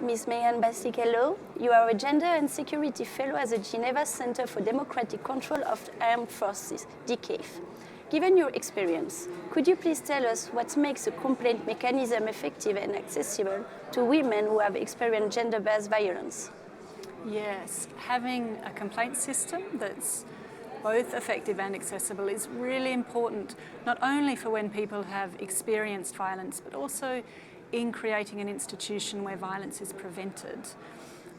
Ms Megan BASTICK, hello. You are a Gender and Security Fellow at the Geneva Center for Democratic Control of Armed Forces, DCAF. Given your experience, could you please tell us what makes a complaint mechanism effective and accessible to women who have experienced gender-based violence? Yes, having a complaint system that's both effective and accessible is really important, not only for when people have experienced violence, but also in creating an institution where violence is prevented.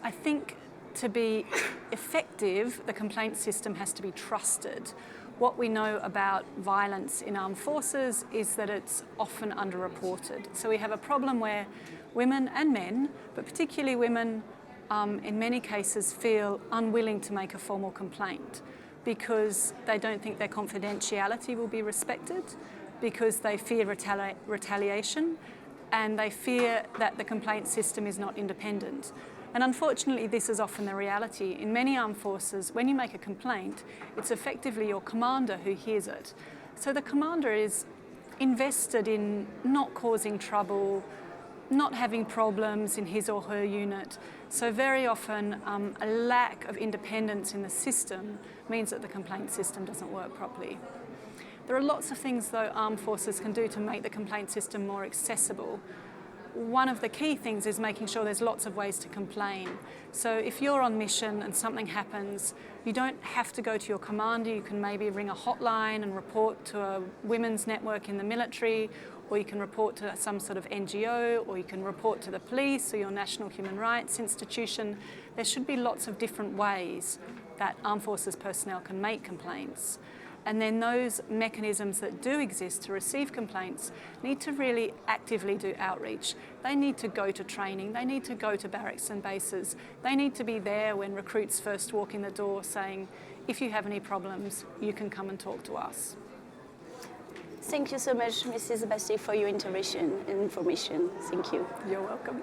I think to be effective, the complaint system has to be trusted. What we know about violence in armed forces is that it's often underreported. So we have a problem where women and men, but particularly women, in many cases feel unwilling to make a formal complaint because they don't think their confidentiality will be respected, because they fear retaliation, and they fear that the complaint system is not independent. And unfortunately, this is often the reality. In many armed forces, when you make a complaint, it's effectively your commander who hears it. So the commander is invested in not causing trouble, not having problems in his or her unit. So very often, a lack of independence in the system means that the complaint system doesn't work properly. There are lots of things, though, armed forces can do to make the complaint system more accessible. One of the key things is making sure there's lots of ways to complain. So if you're on mission and something happens, you don't have to go to your commander. You can maybe ring a hotline and report to a women's network in the military, or you can report to some sort of NGO, or you can report to the police or your national human rights institution. There should be lots of different ways that armed forces personnel can make complaints. And then those mechanisms that do exist to receive complaints need to really actively do outreach. They need to go to training, they need to go to barracks and bases, they need to be there when recruits first walk in the door saying, if you have any problems, you can come and talk to us. Thank you so much, Mrs. BASTICK, for your intervention and information. Thank you. You're welcome.